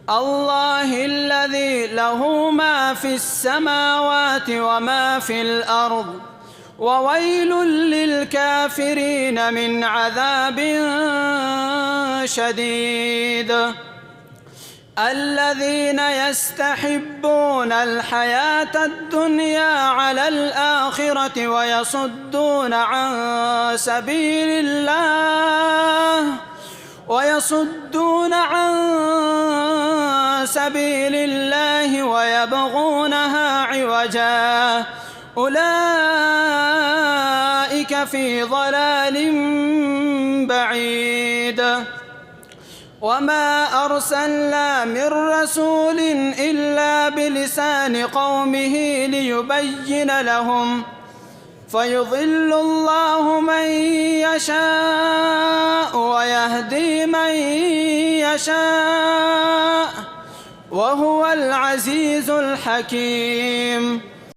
الله الذي له ما في السماوات وما في الأرض وويل للكافرين من عذاب شديد. الذين يستحبون الحياة الدنيا على الآخرة ويصدون عن سبيل الله ويبغونها عوجا أولئك في ضلال بعيد. وما أرسلنا من رسول إلا بلسان قومه ليبين لهم فيضل الله من يشاء ويهدي من يشاء وهو العزيز الحكيم.